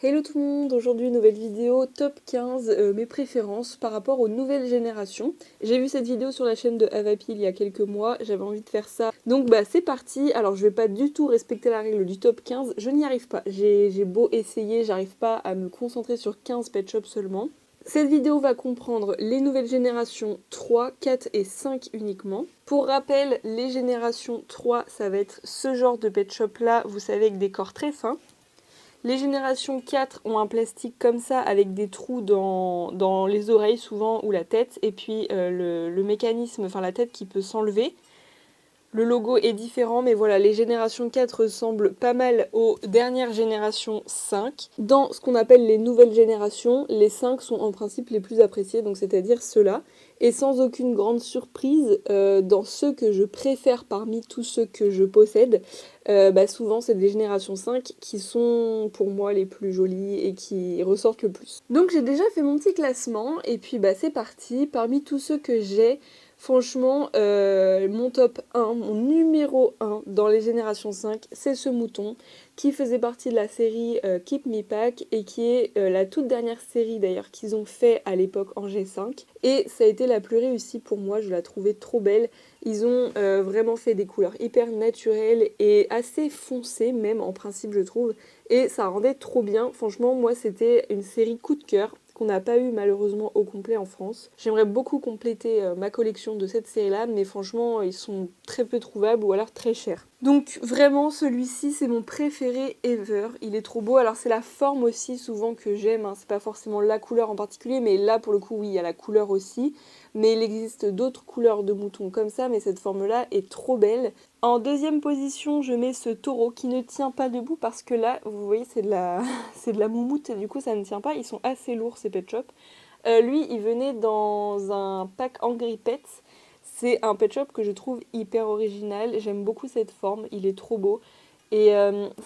Hello tout le monde, aujourd'hui nouvelle vidéo top 15 mes préférences par rapport aux nouvelles générations. J'ai vu cette vidéo sur la chaîne de Avapi il y a quelques mois, j'avais envie de faire ça. Donc bah c'est parti, alors je vais pas du tout respecter la règle du top 15, je n'y arrive pas. J'ai beau essayer, j'arrive pas à me concentrer sur 15 pet shops seulement. Cette vidéo va comprendre les nouvelles générations 3, 4 et 5 uniquement. Pour rappel, les générations 3, ça va être ce genre de pet shop là, vous savez, avec des corps très fins. Les générations 4 ont un plastique comme ça avec des trous dans les oreilles souvent ou la tête et puis le mécanisme, enfin la tête qui peut s'enlever. Le logo est différent, mais voilà, les générations 4 ressemblent pas mal aux dernières générations 5. Dans ce qu'on appelle les nouvelles générations, les 5 sont en principe les plus appréciés, donc c'est-à-dire ceux-là. Et sans aucune grande surprise, dans ceux que je préfère parmi tous ceux que je possède, souvent c'est des générations 5 qui sont pour moi les plus jolies et qui ressortent le plus. Donc j'ai déjà fait mon petit classement, et puis c'est parti. Parmi tous ceux que j'ai, franchement, mon top 1, mon numéro 1 dans les générations 5, c'est ce mouton qui faisait partie de la série Keep Me Pack et qui est la toute dernière série d'ailleurs qu'ils ont fait à l'époque en G5. Et ça a été la plus réussie pour moi, je la trouvais trop belle. Ils ont vraiment fait des couleurs hyper naturelles et assez foncées même en principe je trouve. Et ça rendait trop bien, franchement moi c'était une série coup de cœur qu'on n'a pas eu malheureusement au complet en France. J'aimerais beaucoup compléter ma collection de cette série-là, mais franchement, ils sont très peu trouvables ou alors très chers. Donc vraiment, celui-ci, c'est mon préféré ever. Il est trop beau. Alors c'est la forme aussi souvent que j'aime, hein. C'est pas forcément la couleur en particulier, mais là pour le coup, oui, il y a la couleur aussi. Mais il existe d'autres couleurs de moutons comme ça, mais cette forme-là est trop belle. En deuxième position, je mets ce taureau qui ne tient pas debout parce que là, vous voyez, c'est de la, c'est de la moumoute et du coup, ça ne tient pas. Ils sont assez lourds, ces pet shops. Lui, il venait dans un pack Angry Pets. C'est un pet shop que je trouve hyper original. J'aime beaucoup cette forme, il est trop beau. Et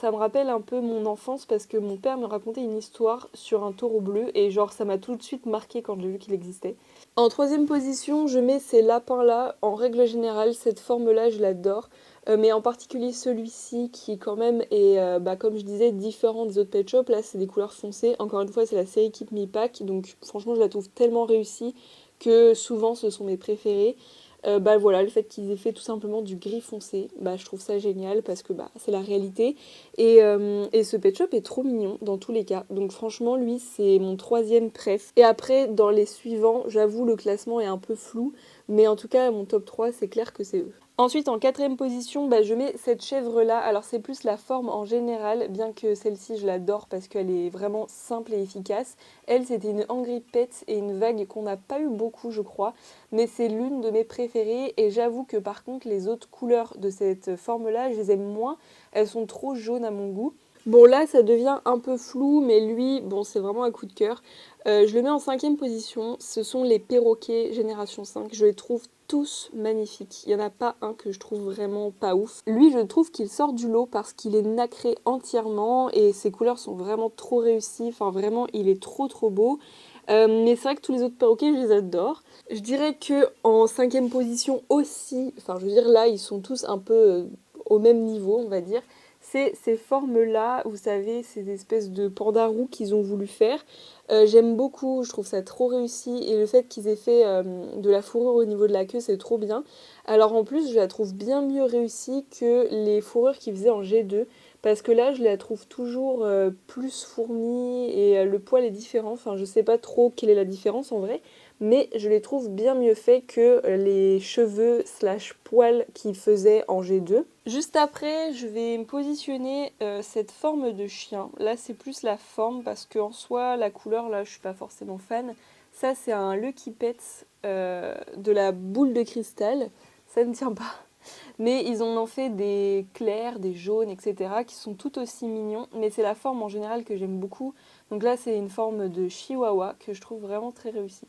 ça me rappelle un peu mon enfance parce que mon père me racontait une histoire sur un taureau bleu et genre ça m'a tout de suite marqué quand j'ai vu qu'il existait. En troisième position, je mets ces lapins-là. En règle générale, cette forme-là, je l'adore. Mais en particulier celui-ci qui quand même est, comme je disais, différent des autres pet shops. Là, c'est des couleurs foncées. Encore une fois, c'est la série Keep Me Pack. Donc franchement, je la trouve tellement réussie que souvent, ce sont mes préférés. Voilà, le fait qu'ils aient fait tout simplement du gris foncé, je trouve ça génial parce que c'est la réalité. Et ce pet shop est trop mignon dans tous les cas. Donc franchement, lui, c'est mon troisième préf. Et après, dans les suivants, j'avoue, le classement est un peu flou. Mais en tout cas, mon top 3, c'est clair que c'est eux. Ensuite, en quatrième position, je mets cette chèvre-là. Alors, c'est plus la forme en général, bien que celle-ci, je l'adore parce qu'elle est vraiment simple et efficace. Elle, c'était une Angry Pets et une vague qu'on n'a pas eu beaucoup, je crois. Mais c'est l'une de mes préférées. Et j'avoue que par contre, les autres couleurs de cette forme-là, je les aime moins. Elles sont trop jaunes à mon goût. Bon, là, ça devient un peu flou, mais lui, bon, c'est vraiment un coup de cœur. Je le mets en cinquième position. Ce sont les perroquets Génération 5. Je les trouve tous magnifiques. Il n'y en a pas un que je trouve vraiment pas ouf. Lui, je trouve qu'il sort du lot parce qu'il est nacré entièrement et ses couleurs sont vraiment trop réussies. Enfin, vraiment, il est trop trop beau. Mais c'est vrai que tous les autres perroquets, je les adore. Je dirais que en cinquième position aussi, enfin, je veux dire, là, ils sont tous un peu au même niveau, on va dire. C'est ces formes-là, vous savez, ces espèces de pandarous qu'ils ont voulu faire. J'aime beaucoup, je trouve ça trop réussi. Et le fait qu'ils aient fait de la fourrure au niveau de la queue, c'est trop bien. Alors en plus, je la trouve bien mieux réussie que les fourrures qu'ils faisaient en G2. Parce que là, je la trouve toujours plus fournie et le poil est différent. Enfin, je sais pas trop quelle est la différence en vrai. Mais je les trouve bien mieux faits que les cheveux slash poils qu'ils faisaient en G2. Juste après, je vais me positionner cette forme de chien. Là, c'est plus la forme parce qu'en soi, la couleur, là, je suis pas forcément fan. Ça, c'est un Lucky Pets de la boule de cristal. Ça ne tient pas. Mais ils en ont fait des clairs, des jaunes, etc. qui sont tout aussi mignons. Mais c'est la forme en général que j'aime beaucoup. Donc là, c'est une forme de chihuahua que je trouve vraiment très réussie.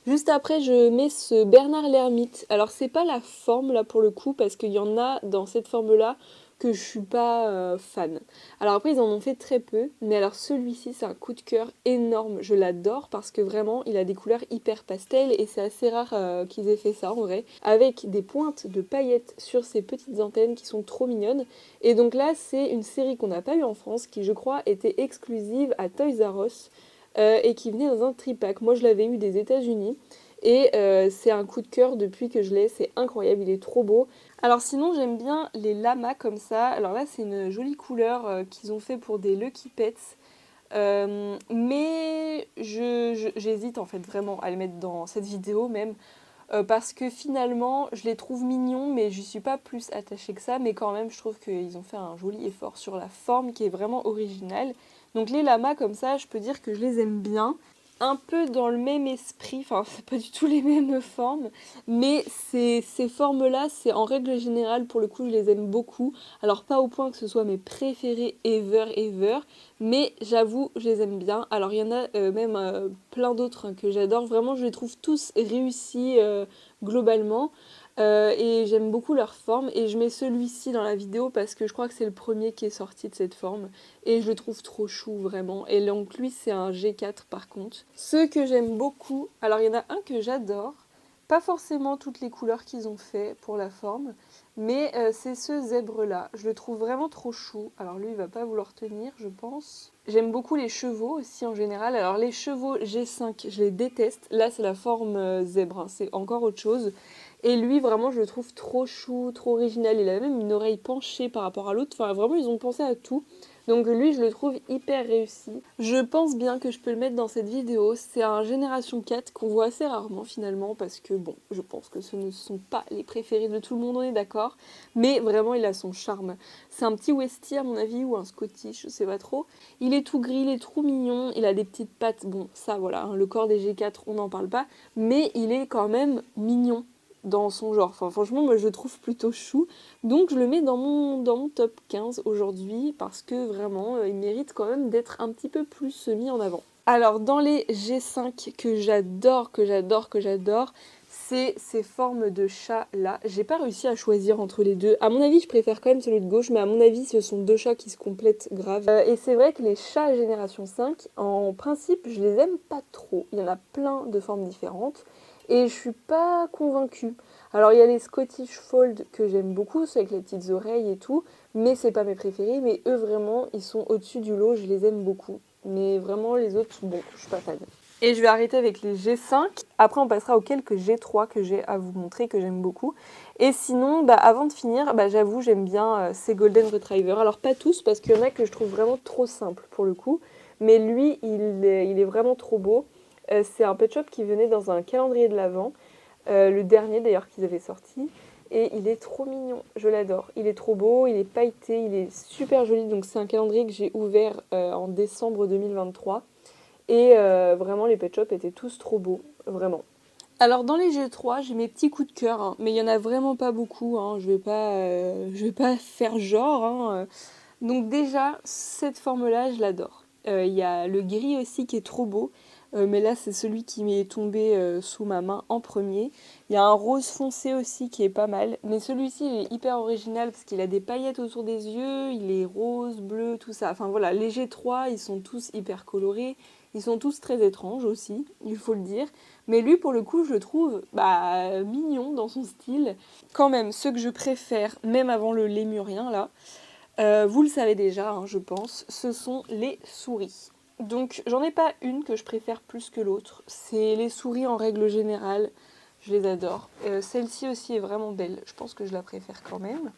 Juste après, je mets ce Bernard l'ermite. Alors, c'est pas la forme là pour le coup, parce qu'il y en a dans cette forme-là que je suis pas fan. Alors après ils en ont fait très peu, mais alors celui-ci c'est un coup de cœur énorme, je l'adore parce que vraiment il a des couleurs hyper pastel et c'est assez rare qu'ils aient fait ça en vrai, avec des pointes de paillettes sur ces petites antennes qui sont trop mignonnes. Et donc là c'est une série qu'on n'a pas eu en France qui je crois était exclusive à Toys R Us et qui venait dans un tripack. Moi je l'avais eu des États-Unis. Et c'est un coup de cœur depuis que je l'ai, c'est incroyable, il est trop beau. Alors sinon j'aime bien les lamas comme ça, alors là c'est une jolie couleur qu'ils ont fait pour des Lucky Pets, mais j'hésite en fait vraiment à les mettre dans cette vidéo même, parce que finalement je les trouve mignons mais je suis pas plus attachée que ça, mais quand même je trouve qu'ils ont fait un joli effort sur la forme qui est vraiment originale. Donc les lamas comme ça je peux dire que je les aime bien. Un peu dans le même esprit, enfin c'est pas du tout les mêmes formes, mais ces formes-là, c'est en règle générale, pour le coup, je les aime beaucoup. Alors pas au point que ce soit mes préférés ever, mais j'avoue, je les aime bien. Alors il y en a même plein d'autres que j'adore, vraiment je les trouve tous réussis globalement. Et j'aime beaucoup leur forme et je mets celui-ci dans la vidéo parce que je crois que c'est le premier qui est sorti de cette forme et je le trouve trop chou vraiment. Et donc lui c'est un G4 par contre. Ceux que j'aime beaucoup, alors il y en a un que j'adore, pas forcément toutes les couleurs qu'ils ont fait pour la forme, mais c'est ce zèbre là, je le trouve vraiment trop chou. Alors lui il va pas vouloir tenir je pense. J'aime beaucoup les chevaux aussi en général, alors les chevaux G5 je les déteste, là c'est la forme zèbre, hein. C'est encore autre chose. Et lui, vraiment, je le trouve trop chou, trop original. Il a même une oreille penchée par rapport à l'autre. Enfin, vraiment, ils ont pensé à tout. Donc lui, je le trouve hyper réussi. Je pense bien que je peux le mettre dans cette vidéo. C'est un Génération 4 qu'on voit assez rarement finalement. Parce que, bon, je pense que ce ne sont pas les préférés de tout le monde, on est d'accord. Mais vraiment, il a son charme. C'est un petit Westie à mon avis, ou un Scottish, je sais pas trop. Il est tout gris, il est trop mignon. Il a des petites pattes. Bon, ça, voilà, hein, le corps des G4, on n'en parle pas. Mais il est quand même mignon dans son genre. Enfin, franchement, moi je le trouve plutôt chou. Donc je le mets dans mon top 15 aujourd'hui parce que vraiment, il mérite quand même d'être un petit peu plus mis en avant. Alors dans les G5 que j'adore, c'est ces formes de chats là. J'ai pas réussi à choisir entre les deux. À mon avis, je préfère quand même celui de gauche, mais à mon avis, ce sont deux chats qui se complètent grave. Et c'est vrai que les chats génération 5, en principe, je les aime pas trop. Il y en a plein de formes différentes. Et je suis pas convaincue. Alors il y a les Scottish Fold que j'aime beaucoup, ceux avec les petites oreilles et tout, mais c'est pas mes préférés, mais eux vraiment, ils sont au-dessus du lot, je les aime beaucoup. Mais vraiment les autres, bon, je suis pas fan. Et je vais arrêter avec les G5, après on passera aux quelques G3 que j'ai à vous montrer, que j'aime beaucoup. Et sinon, avant de finir, j'avoue, j'aime bien ces Golden Retriever. Alors pas tous, parce qu'il y en a que je trouve vraiment trop simples pour le coup, mais lui, il est vraiment trop beau. C'est un pet shop qui venait dans un calendrier de l'Avent, le dernier d'ailleurs qu'ils avaient sorti, et il est trop mignon, je l'adore. Il est trop beau, il est pailleté, il est super joli, donc c'est un calendrier que j'ai ouvert en décembre 2023, et vraiment les pet shops étaient tous trop beaux, vraiment. Alors dans les G3, j'ai mes petits coups de cœur, hein, mais il y en a vraiment pas beaucoup, hein, je vais pas faire genre, hein. Donc déjà, cette forme-là, je l'adore. Il y a le gris aussi qui est trop beau, mais là c'est celui qui m'est tombé sous ma main en premier. Il y a un rose foncé aussi qui est pas mal, mais celui-ci il est hyper original parce qu'il a des paillettes autour des yeux, il est rose, bleu, tout ça. Enfin voilà, les G3 ils sont tous hyper colorés, ils sont tous très étranges aussi, il faut le dire. Mais lui pour le coup je le trouve mignon dans son style. Quand même, ceux que je préfère, même avant le lémurien là, vous le savez déjà, hein, je pense, ce sont les souris. Donc j'en ai pas une que je préfère plus que l'autre, c'est les souris en règle générale, je les adore. Celle-ci aussi est vraiment belle, je pense que je la préfère quand même.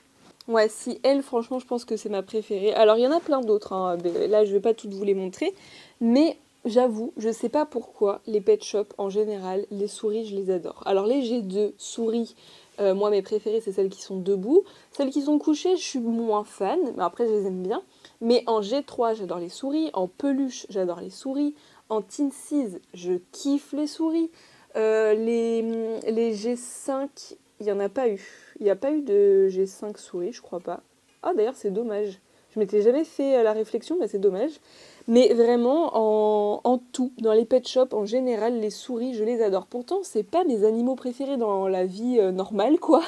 Ouais, si elle, franchement, je pense que c'est ma préférée. Alors il y en a plein d'autres, hein, là je vais pas toutes vous les montrer, mais j'avoue, je sais pas pourquoi, les pet shops en général, les souris, je les adore. Alors les G2 souris, moi mes préférées c'est celles qui sont debout. Celles qui sont couchées, je suis moins fan, mais après je les aime bien. Mais en G3, j'adore les souris. En peluche, j'adore les souris. En Teensys, je kiffe les souris. Les G5, il n'y en a pas eu. Il n'y a pas eu de G5 souris, je crois pas. Ah d'ailleurs c'est dommage. Je m'étais jamais fait la réflexion, mais c'est dommage. Mais vraiment, en tout, dans les pet shops, en général, les souris, je les adore. Pourtant, c'est pas mes animaux préférés dans la vie normale, quoi.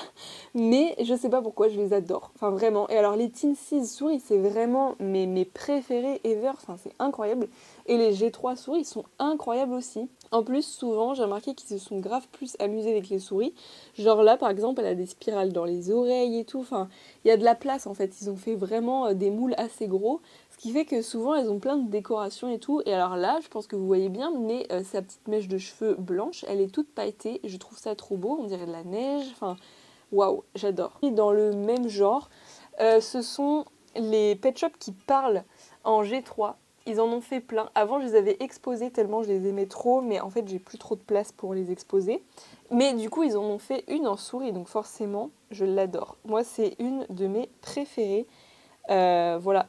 Mais je sais pas pourquoi, je les adore. Enfin, vraiment. Et alors, les Teensys souris, c'est vraiment mes préférés ever. Enfin, c'est incroyable. Et les G3 souris sont incroyables aussi. En plus, souvent, j'ai remarqué qu'ils se sont grave plus amusés avec les souris. Genre là, par exemple, elle a des spirales dans les oreilles et tout. Enfin, il y a de la place, en fait. Ils ont fait vraiment des moules assez gros. Ce qui fait que souvent, elles ont plein de décorations et tout. Et alors là, je pense que vous voyez bien, mais sa petite mèche de cheveux blanche, elle est toute pailletée. Je trouve ça trop beau. On dirait de la neige. Enfin, waouh, j'adore. Et dans le même genre, ce sont les pet shops qui parlent en G3. Ils en ont fait plein. Avant, je les avais exposés tellement je les aimais trop, mais en fait, j'ai plus trop de place pour les exposer. Mais du coup, ils en ont fait une en souris, donc forcément, je l'adore. Moi, c'est une de mes préférées. Voilà.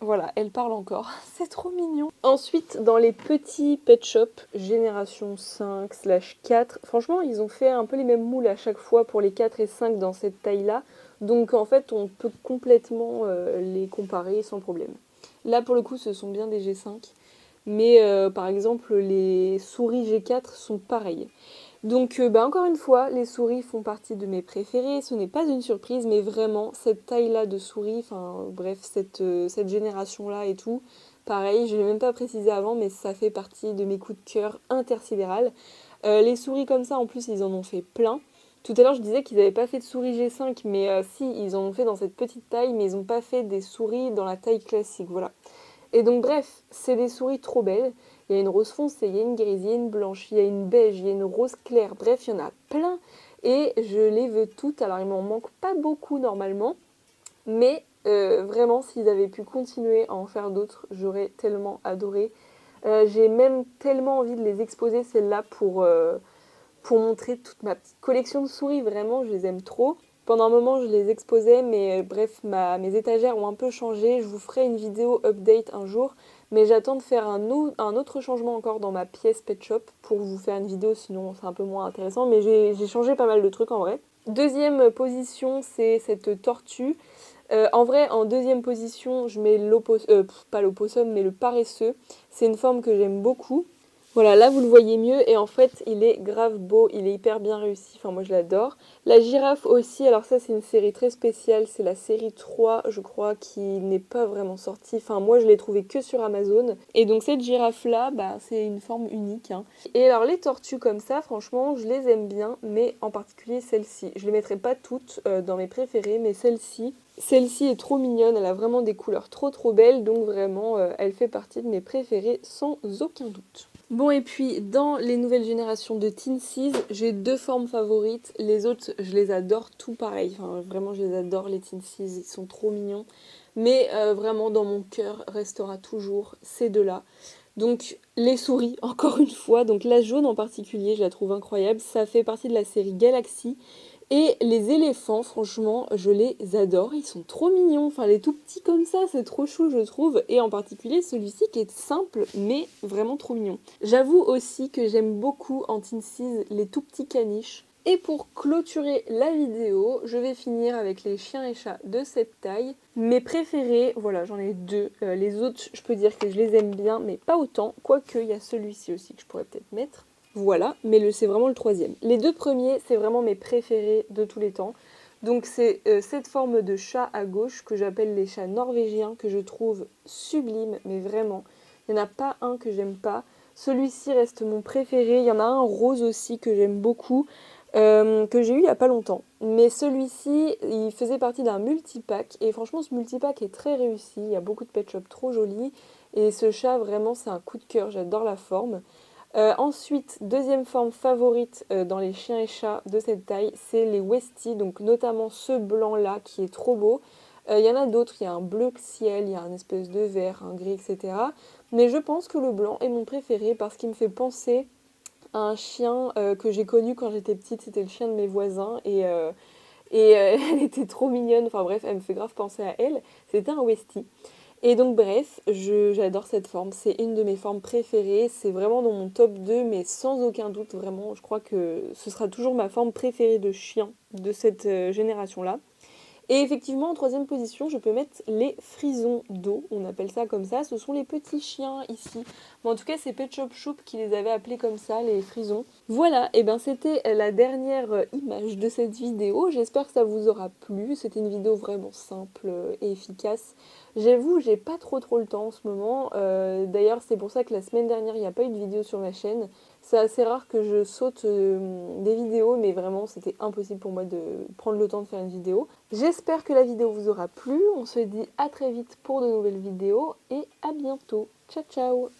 Voilà, elle parle encore. C'est trop mignon. Ensuite, dans les petits pet shops, génération 5/4, franchement, ils ont fait un peu les mêmes moules à chaque fois pour les 4 et 5 dans cette taille-là. Donc en fait, on peut complètement les comparer sans problème. Là, pour le coup, ce sont bien des G5. Mais par exemple, les souris G4 sont pareilles. Donc encore une fois, les souris font partie de mes préférés. Ce n'est pas une surprise, mais vraiment, cette taille-là de souris, enfin bref, cette génération-là et tout, pareil, je ne l'ai même pas précisé avant, mais ça fait partie de mes coups de cœur intersidéral. Les souris comme ça, en plus, ils en ont fait plein. Tout à l'heure, je disais qu'ils n'avaient pas fait de souris G5, mais si, ils en ont fait dans cette petite taille, mais ils n'ont pas fait des souris dans la taille classique, voilà. Et donc bref, c'est des souris trop belles. Il y a une rose foncée, il y a une grise, il y a une blanche, il y a une beige, il y a une rose claire. Bref, il y en a plein. Et je les veux toutes. Alors il m'en manque pas beaucoup normalement. Mais vraiment, s'ils avaient pu continuer à en faire d'autres, j'aurais tellement adoré. J'ai même tellement envie de les exposer, celles-là, pour montrer toute ma petite collection de souris. Vraiment, je les aime trop. Pendant un moment, je les exposais, mais bref, mes étagères ont un peu changé. Je vous ferai une vidéo update un jour, mais j'attends de faire un autre changement encore dans ma pièce Pet Shop pour vous faire une vidéo, sinon c'est un peu moins intéressant, mais j'ai changé pas mal de trucs en vrai. Deuxième position, c'est cette tortue. En vrai, en deuxième position, je mets pas l'opossum, mais le paresseux. C'est une forme que j'aime beaucoup. Voilà, là vous le voyez mieux et en fait il est grave beau, il est hyper bien réussi, enfin moi je l'adore. La girafe aussi, alors ça c'est une série très spéciale, c'est la série 3 je crois qui n'est pas vraiment sortie, enfin moi je l'ai trouvée que sur Amazon. Et donc cette girafe là, bah, c'est une forme unique. Hein. Et alors les tortues comme ça, franchement je les aime bien, mais en particulier celle-ci. Je les mettrai pas toutes dans mes préférées, mais celle-ci est trop mignonne, elle a vraiment des couleurs trop belles, donc vraiment elle fait partie de mes préférées sans aucun doute. Bon et puis dans les nouvelles générations de Teensys, j'ai deux formes favorites, les autres je les adore tout pareil, enfin vraiment je les adore les Teensys, ils sont trop mignons, mais vraiment dans mon cœur restera toujours ces deux-là. Donc les souris encore une fois, donc la jaune en particulier je la trouve incroyable, ça fait partie de la série Galaxy. Et les éléphants, franchement, je les adore. Ils sont trop mignons. Enfin, les tout petits comme ça, c'est trop chou, je trouve. Et en particulier, celui-ci qui est simple, mais vraiment trop mignon. J'avoue aussi que j'aime beaucoup en Teensys les tout petits caniches. Et pour clôturer la vidéo, je vais finir avec les chiens et chats de cette taille. Mes préférés, voilà, j'en ai deux. Les autres, je peux dire que je les aime bien, mais pas autant. Quoique, il y a celui-ci aussi que je pourrais peut-être mettre. Voilà, mais c'est vraiment le troisième. Les deux premiers, c'est vraiment mes préférés de tous les temps. Donc c'est cette forme de chat à gauche que j'appelle les chats norvégiens, que je trouve sublime, mais vraiment. Il n'y en a pas un que j'aime pas. Celui-ci reste mon préféré. Il y en a un rose aussi que j'aime beaucoup, que j'ai eu il n'y a pas longtemps. Mais celui-ci, il faisait partie d'un multipack. Et franchement, ce multipack est très réussi. Il y a beaucoup de pet shops trop jolis. Et ce chat, vraiment, c'est un coup de cœur. J'adore la forme. Ensuite, deuxième forme favorite dans les chiens et chats de cette taille, c'est les Westie, donc notamment ce blanc-là qui est trop beau. Il y en a d'autres, il y a un bleu ciel, il y a un espèce de vert, un gris, etc. Mais je pense que le blanc est mon préféré parce qu'il me fait penser à un chien que j'ai connu quand j'étais petite, c'était le chien de mes voisins et elle était trop mignonne, enfin bref, elle me fait grave penser à elle. C'était un Westie. Et donc bref, j'adore cette forme, c'est une de mes formes préférées, c'est vraiment dans mon top 2, mais sans aucun doute, vraiment, je crois que ce sera toujours ma forme préférée de chien de cette génération-là. Et effectivement, en troisième position, je peux mettre les frisons d'eau, on appelle ça comme ça. Ce sont les petits chiens ici. Bon, en tout cas, c'est Pet Shop Choup qui les avait appelés comme ça, les frisons. Voilà, et ben c'était la dernière image de cette vidéo. J'espère que ça vous aura plu. C'était une vidéo vraiment simple et efficace. J'avoue, j'ai pas trop le temps en ce moment. D'ailleurs, c'est pour ça que la semaine dernière, il n'y a pas eu de vidéo sur ma chaîne. C'est assez rare que je saute des vidéos, mais vraiment, c'était impossible pour moi de prendre le temps de faire une vidéo. J'espère que la vidéo vous aura plu. On se dit à très vite pour de nouvelles vidéos et à bientôt. Ciao ciao!